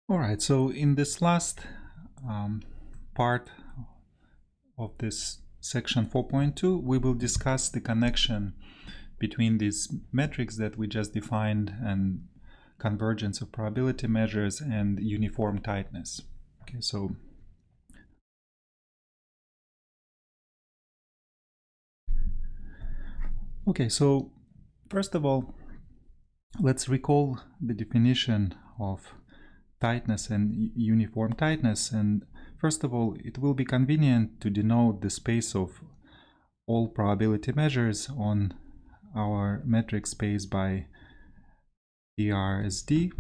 All right, so in this last part of this section 4.2, we will discuss the connection between these metrics that we just defined and convergence of probability measures and uniform tightness. Okay, so first of all, let's recall the definition of tightness and uniform tightness. And first of all, it will be convenient to denote the space of all probability measures on our metric space by dr as d.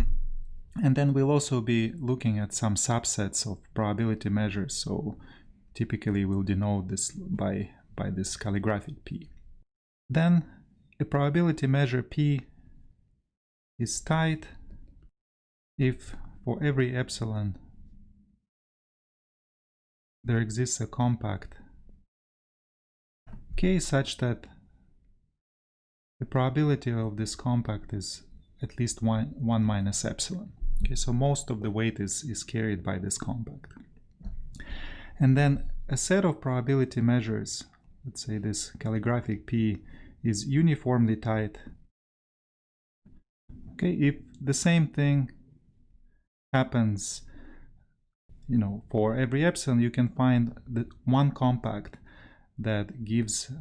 And then we'll also be looking at some subsets of probability measures. So typically we'll denote this by this calligraphic P. Then a probability measure P is tight if for every epsilon there exists a compact K such that the probability of this compact is at least 1 minus epsilon. Okay, so most of the weight is carried by this compact. And then a set of probability measures, let's say this calligraphic P, is uniformly tight. Okay, if the same thing happens, for every epsilon, you can find the one compact that gives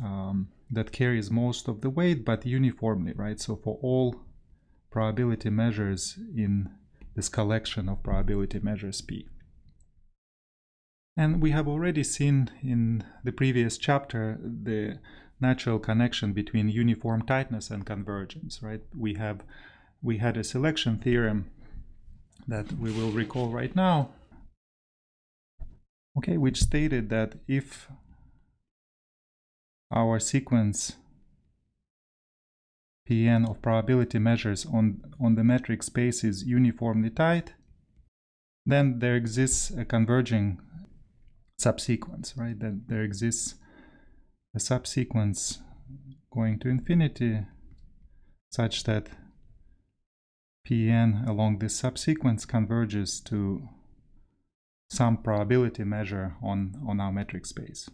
that carries most of the weight, but uniformly, right? So for all probability measures in this collection of probability measures P. And we have already seen in the previous chapter the natural connection between uniform tightness and convergence, right? We had a selection theorem that we will recall right now, okay, which stated that if our sequence Pn of probability measures on the metric space is uniformly tight, then there exists a converging subsequence, right? Then there exists a subsequence going to infinity such that Pn along this subsequence converges to some probability measure on our metric space.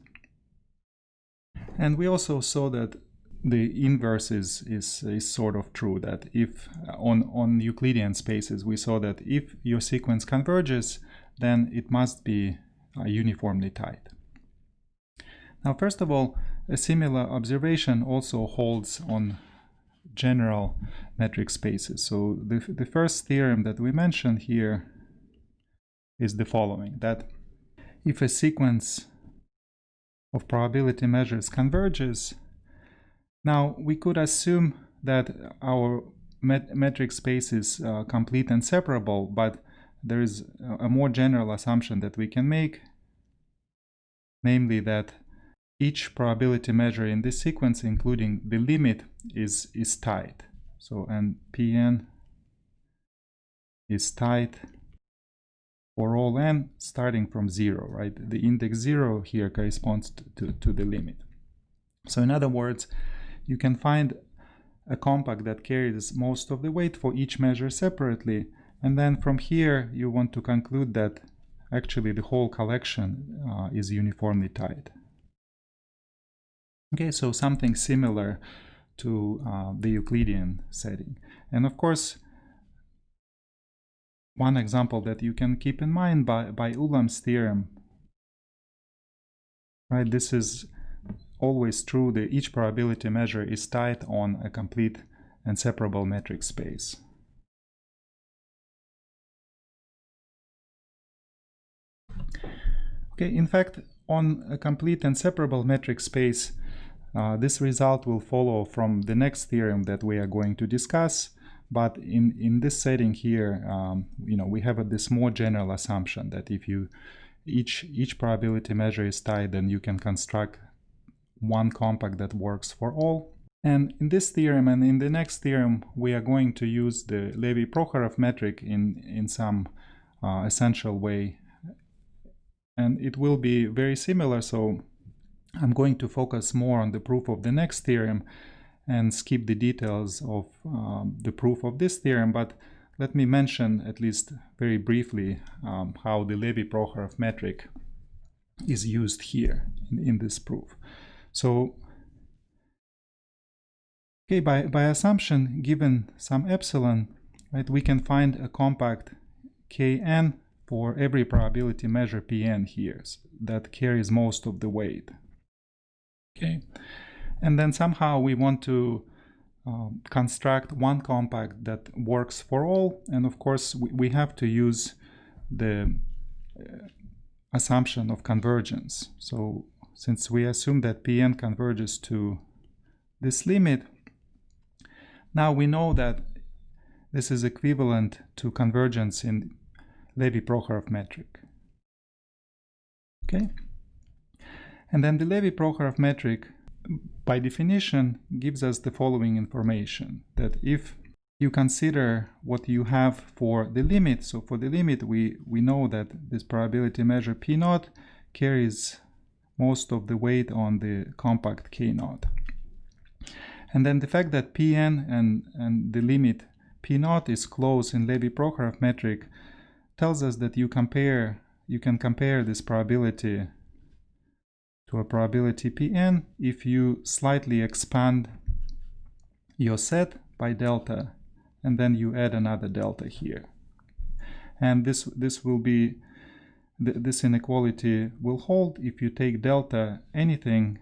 And we also saw that the inverse is sort of true, that if on Euclidean spaces we saw that if your sequence converges, then it must be uniformly tight. Now, first of all, a similar observation also holds on general metric spaces. So the first theorem that we mentioned here is the following, that if a sequence of probability measures converges, now we could assume that our metric space is complete and separable, but there is a more general assumption that we can make, namely that each probability measure in this sequence, including the limit, is tight. So, and Pn is tight for all n starting from 0, right? The index 0 here corresponds to the limit. So in other words, you can find a compact that carries most of the weight for each measure separately, and then from here you want to conclude that actually the whole collection is uniformly tight. Okay, so something similar to the Euclidean setting. And of course, one example that you can keep in mind by Ulam's theorem, right? This is always true that each probability measure is tight on a complete and separable metric space. Okay, in fact, on a complete and separable metric space, this result will follow from the next theorem that we are going to discuss. But in this setting here, we have this more general assumption that if each probability measure is tight, then you can construct one compact that works for all. And in this theorem and in the next theorem, we are going to use the Levy-Prokhorov metric in some essential way. And it will be very similar, so I'm going to focus more on the proof of the next theorem and skip the details of the proof of this theorem. But let me mention, at least very briefly, how the Levy-Prokhorov metric is used here in this proof. So, okay, by assumption, given some epsilon, right, we can find a compact Kn for every probability measure Pn here that carries most of the weight. Okay, and then somehow we want to construct one compact that works for all, and of course we have to use the assumption of convergence. So since we assume that Pn converges to this limit, now we know that this is equivalent to convergence in Levy-Prokhorov metric. Okay, and then the Levy-Prokhorov metric by definition gives us the following information, that if you consider what you have for the limit, so for the limit we know that this probability measure P0 carries most of the weight on the compact K0. And then the fact that Pn and the limit P0 is closed in Levy-Prokhorov metric tells us that you can compare this probability to a probability Pn if you slightly expand your set by delta and then you add another delta here. And this inequality will hold if you take delta anything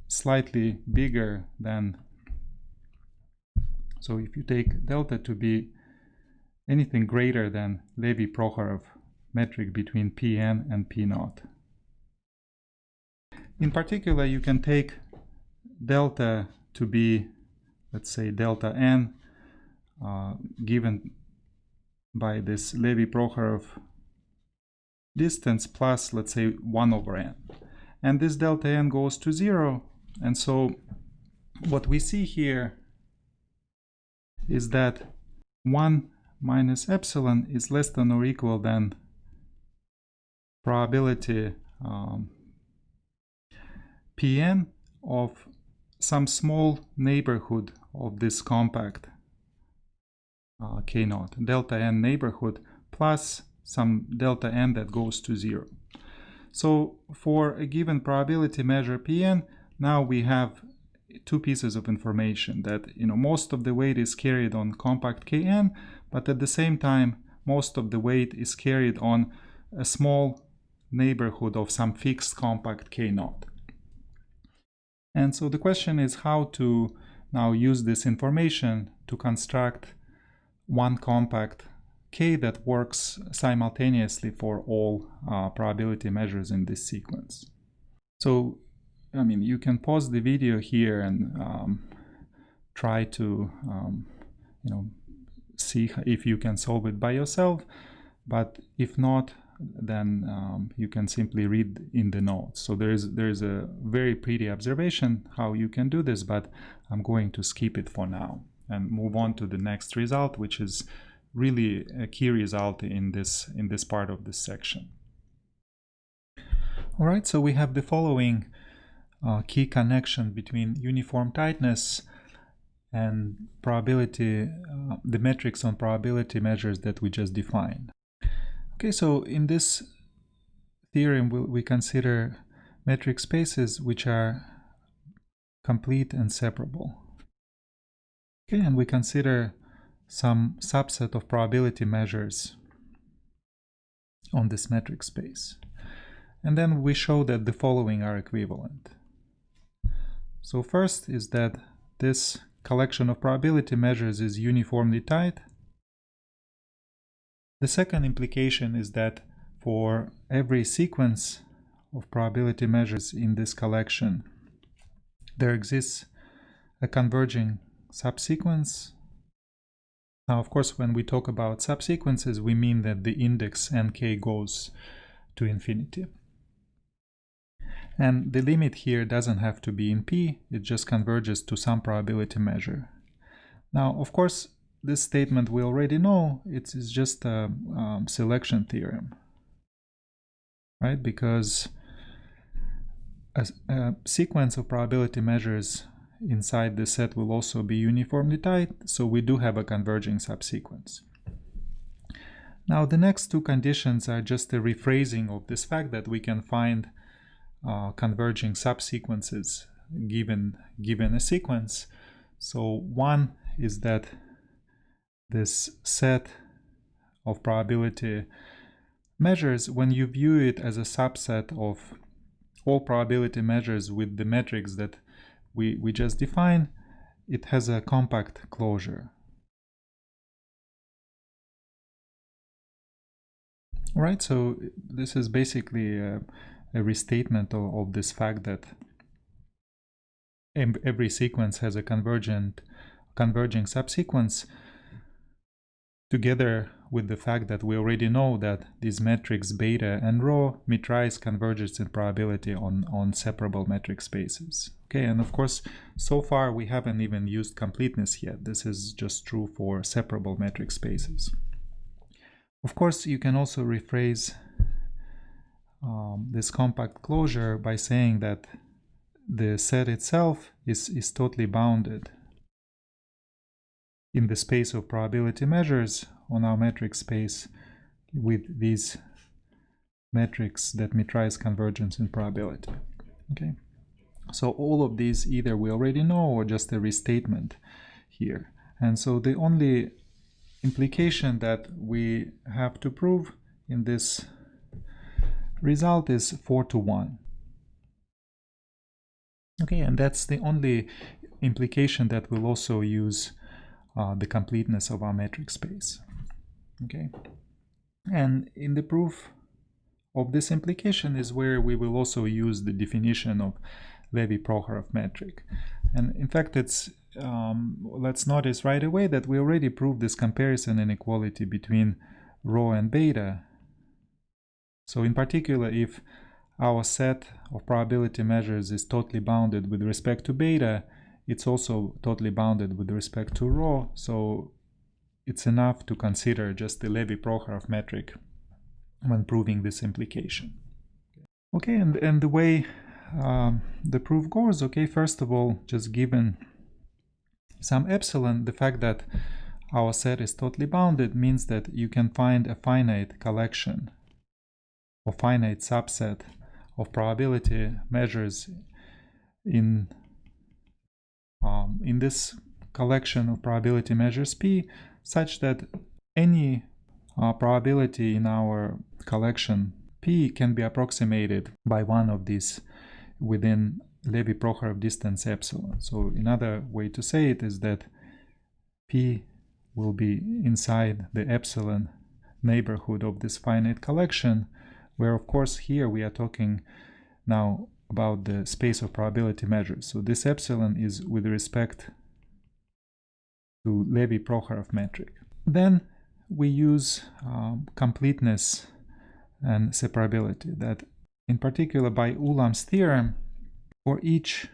slightly bigger than, so if you take delta to be anything greater than Levy-Prokhorov metric between Pn and P0. In particular, you can take delta to be, let's say, delta n given by this Levy-Prokhorov distance plus, let's say, 1 over n. And this delta n goes to 0. And so what we see here is that 1 minus epsilon is less than or equal than probability Pn of some small neighborhood of this compact K0, delta n neighborhood, plus some delta n that goes to 0. So for a given probability measure Pn, now we have two pieces of information that, most of the weight is carried on compact Kn, but at the same time most of the weight is carried on a small neighborhood of some fixed compact K0. And so the question is how to now use this information to construct one compact K that works simultaneously for all probability measures in this sequence. So, you can pause the video here and try to, see if you can solve it by yourself. But if not, then you can simply read in the notes. So there's a very pretty observation how you can do this, but I'm going to skip it for now and move on to the next result, which is really a key result in this part of this section. All right, so we have the following key connection between uniform tightness and probability, the metrics on probability measures that we just defined. Okay, so in this theorem we consider metric spaces which are complete and separable. Okay, and we consider some subset of probability measures on this metric space. And then we show that the following are equivalent. So first is that this collection of probability measures is uniformly tight. The second implication is that for every sequence of probability measures in this collection, there exists a converging subsequence. Now, of course, when we talk about subsequences, we mean that the index nk goes to infinity. And the limit here doesn't have to be in P, it just converges to some probability measure. Now, of course, this statement we already know, it's just a selection theorem, right? Because a sequence of probability measures inside the set will also be uniformly tight, so we do have a converging subsequence. Now the next two conditions are just a rephrasing of this fact that we can find converging subsequences given a sequence. So one is that this set of probability measures, when you view it as a subset of all probability measures with the metrics that we just defined, it has a compact closure. Right, so this is basically a restatement of this fact that every sequence has a converging subsequence, together with the fact that we already know that these metrics beta and rho metrise convergence in probability on separable metric spaces. Okay, and of course, so far we haven't even used completeness yet. This is just true for separable metric spaces. Of course, you can also rephrase this compact closure by saying that the set itself is totally bounded in the space of probability measures on our metric space with these metrics that metrise convergence in probability. Okay, so all of these either we already know or just a restatement here. And so the only implication that we have to prove in this result is 4 to 1. Okay, and that's the only implication that will also use the completeness of our metric space. Okay, and in the proof of this implication is where we will also use the definition of Levi-Prokhorov metric. And in fact, it's let's notice right away that we already proved this comparison inequality between rho and beta. So in particular, if our set of probability measures is totally bounded with respect to beta, it's also totally bounded with respect to rho, so it's enough to consider just the Levi-Prokhorov metric when proving this implication. Okay, and the way the proof goes, okay, first of all, just given some epsilon, the fact that our set is totally bounded means that you can find a finite collection or finite subset of probability measures in this collection of probability measures P, such that any probability in our collection P can be approximated by one of these within Levi-Prokhorov distance epsilon. So another way to say it is that P will be inside the epsilon neighborhood of this finite collection, where of course here we are talking now about the space of probability measures. So this epsilon is with respect to Levi-Prokhorov metric. Then we use completeness and separability, that in particular by Ulam's theorem, for each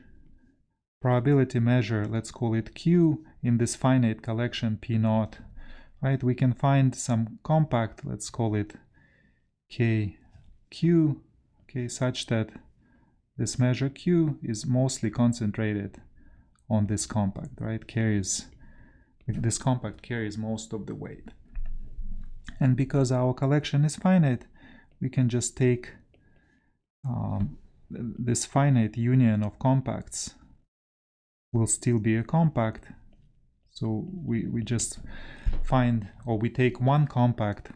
probability measure, let's call it Q, in this finite collection P naught, right, we can find some compact, let's call it KQ, okay, such that this measure Q is mostly concentrated on this compact, right, this compact carries most of the weight. And because our collection is finite, we can just take this finite union of compacts will still be a compact. So we just find, or we take one compact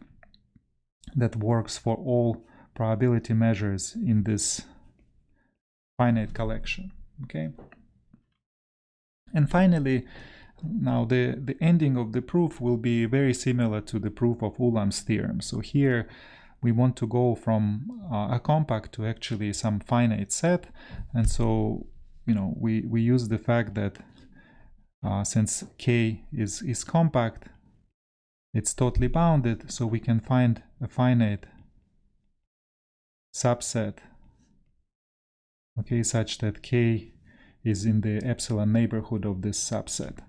that works for all probability measures in this finite collection. Okay. And finally, now the ending of the proof will be very similar to the proof of Ulam's theorem. So here we want to go from a compact to actually some finite set, and so we use the fact that since K is compact, it's totally bounded, so we can find a finite subset, okay, such that K is in the epsilon neighborhood of this subset.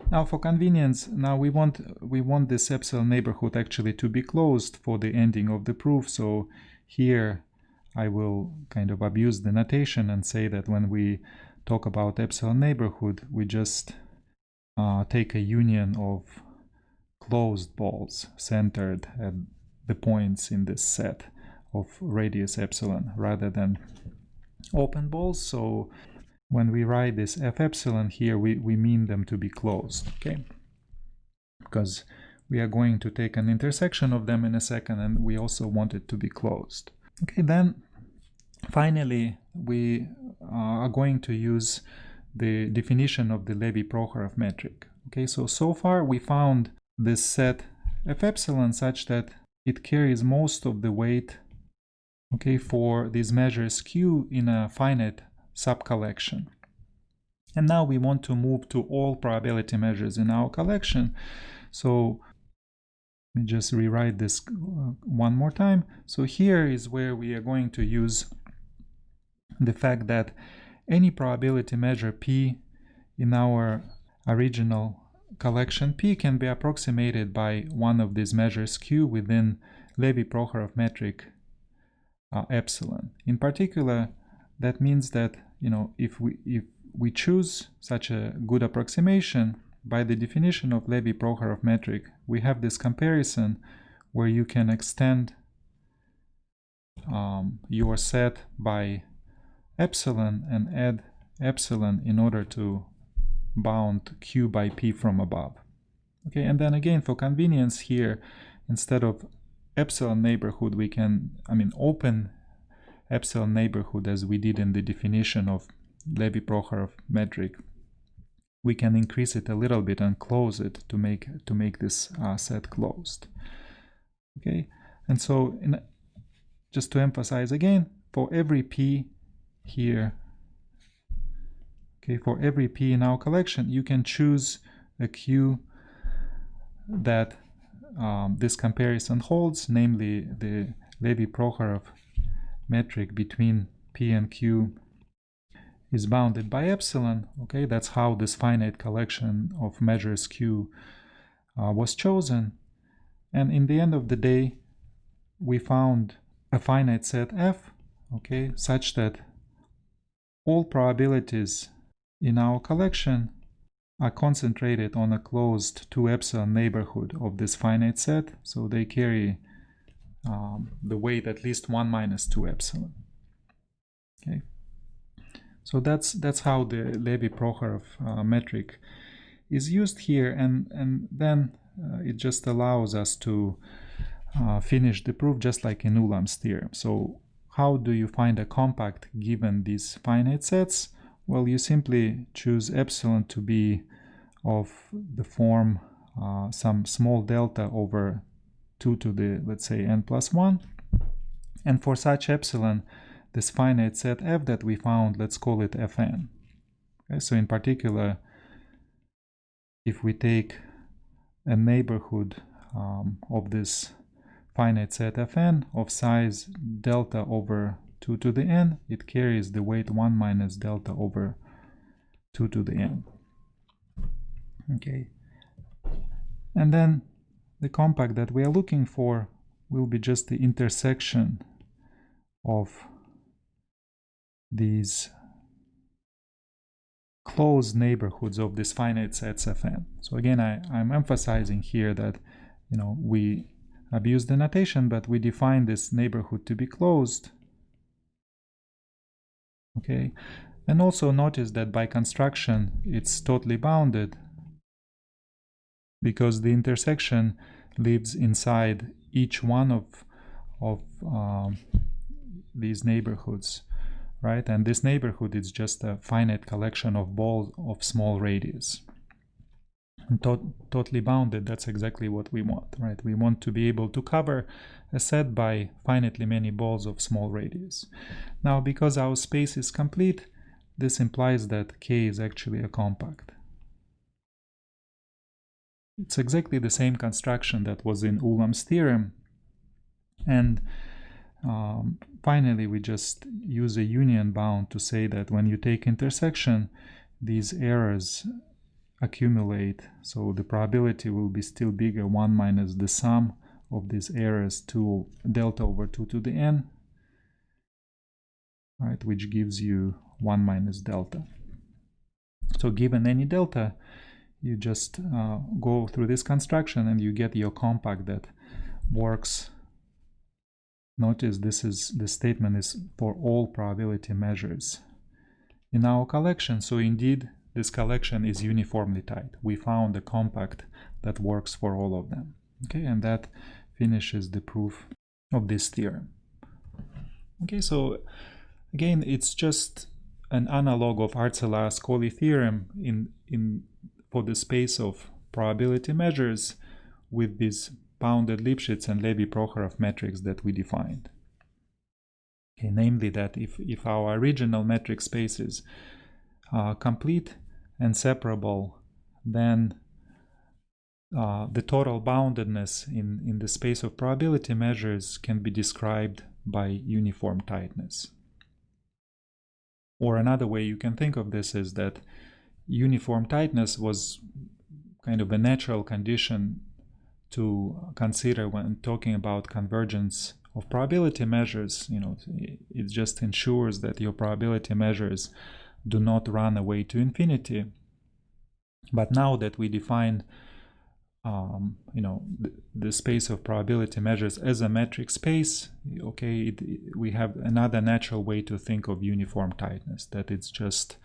Now for convenience, now we want this epsilon neighborhood actually to be closed for the ending of the proof. So here I will kind of abuse the notation and say that when we talk about epsilon neighborhood, we just take a union of closed balls centered at the points in this set of radius epsilon rather than open balls. So when we write this f epsilon here, we mean them to be closed, okay? Because we are going to take an intersection of them in a second, and we also want it to be closed. Okay, then finally we are going to use the definition of the Levi-Prokhorov metric. Okay, so far we found this set f epsilon such that it carries most of the weight, okay, for these measures q in a finite subcollection. And now we want to move to all probability measures in our collection. So let me just rewrite this one more time. So here is where we are going to use the fact that any probability measure p in our original collection P can be approximated by one of these measures q within Levi-Prokhorov metric epsilon. In particular, that means that, you know, if we choose such a good approximation, by the definition of Levi-Prokhorov metric, we have this comparison where you can extend your set by epsilon and add epsilon in order to bound q by p from above. Okay, and then again, for convenience here, instead of epsilon neighborhood, we can, open epsilon neighborhood as we did in the definition of Levi-Prokhorov metric. We can increase it a little bit and close it to make this set closed. Okay, and so just to emphasize again, for every p here, okay, for every p in our collection, you can choose a q that this comparison holds, namely the Levi-Prokhorov metric between p and q is bounded by epsilon. Okay, that's how this finite collection of measures q was chosen. And in the end of the day, we found a finite set f, okay, such that all probabilities in our collection are concentrated on a closed 2 epsilon neighborhood of this finite set, so they carry the weight at least 1 minus 2 epsilon. Okay, so that's how the Levi-Prokhorov metric is used here, and then it just allows us to finish the proof just like in Ulam's theorem. So how do you find a compact given these finite sets? Well, you simply choose epsilon to be of the form some small delta over 2 to the, let's say, n plus 1. And for such epsilon, this finite set f that we found, let's call it fn. Okay, so in particular, if we take a neighborhood of this finite set fn of size delta over 2 to the n, it carries the weight 1 minus delta over 2 to the n. Okay, and then the compact that we are looking for will be just the intersection of these closed neighborhoods of this finite sets fn. So again, I'm emphasizing here that, you know, we abuse the notation, but we define this neighborhood to be closed. Okay, and also notice that by construction it's totally bounded, because the intersection lives inside each one of these neighborhoods, right? And this neighborhood is just a finite collection of balls of small radius. And totally bounded, that's exactly what we want, right? We want to be able to cover a set by finitely many balls of small radius. Now, because our space is complete, this implies that K is actually a compact. It's exactly the same construction that was in Ulam's theorem. And finally, we just use a union bound to say that when you take intersection, these errors accumulate, so the probability will be still bigger, 1 minus the sum of these errors to delta over 2 to the n. right, which gives you 1 minus delta. So given any delta, you just go through this construction and you get your compact that works. Notice this statement is for all probability measures in our collection. So indeed, this collection is uniformly tight. We found a compact that works for all of them. Okay, and that finishes the proof of this theorem. Okay, so again, it's just an analog of Arcelus-Colli theorem for the space of probability measures with these bounded Lipschitz and Levy-Prokhorov metrics that we defined. Okay, namely that if our original metric spaces are complete and separable, then the total boundedness in the space of probability measures can be described by uniform tightness. Or another way you can think of this is that uniform tightness was kind of a natural condition to consider when talking about convergence of probability measures. You know, it just ensures that your probability measures do not run away to infinity. But now that we define you know, the space of probability measures as a metric space, okay, we have another natural way to think of uniform tightness, that it's just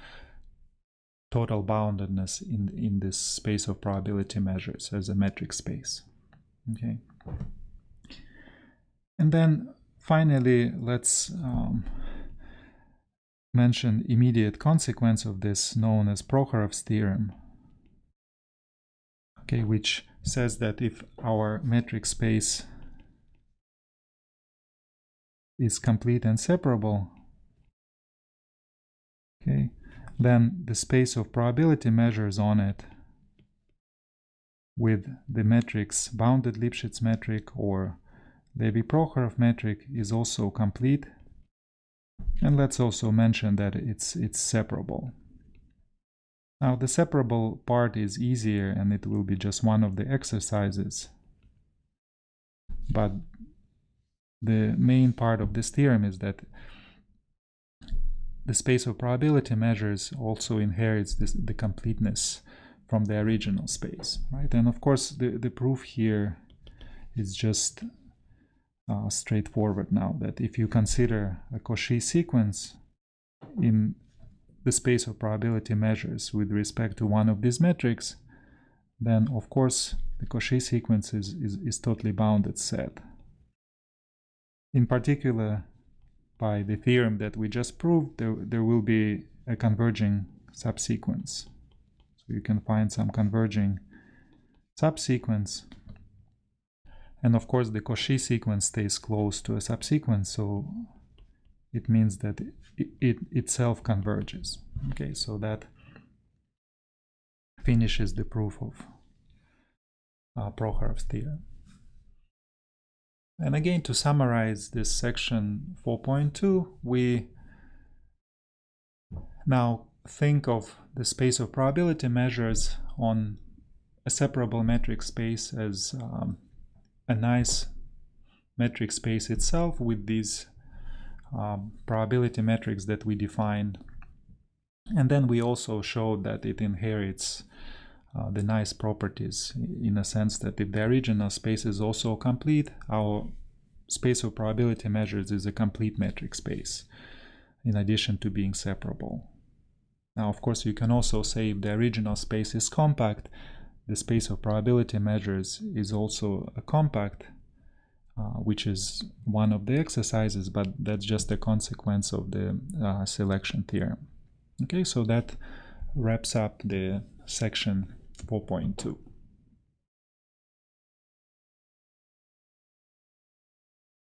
total boundedness in this space of probability measures as a metric space. Okay, and then finally let's mention immediate consequence of this, known as Prokhorov's theorem, okay, which says that if our metric space is complete and separable, okay, then the space of probability measures on it with the metrics bounded Lipschitz metric or Levy-Prokhorov metric is also complete. And let's also mention that it's separable. Now the separable part is easier and it will be just one of the exercises. But the main part of this theorem is that the space of probability measures also inherits the completeness from the original space, right? And of course the proof here is just straightforward now, that if you consider a Cauchy sequence in the space of probability measures with respect to one of these metrics, then of course the Cauchy sequence is totally bounded set. In particular, by the theorem that we just proved, there will be a converging subsequence. So you can find some converging subsequence. And of course the Cauchy sequence stays close to a subsequence, so it means that it itself converges. Okay, so that finishes the proof of Prokhorov's theorem. And again, to summarize this section 4.2, we now think of the space of probability measures on a separable metric space as a nice metric space itself with these probability metrics that we defined. And then we also showed that it inherits the nice properties, in a sense that if the original space is also complete, our space of probability measures is a complete metric space, in addition to being separable. Now, of course, you can also say if the original space is compact, the space of probability measures is also a compact, which is one of the exercises, but that's just a consequence of the selection theorem. Okay, so that wraps up the section 4.2.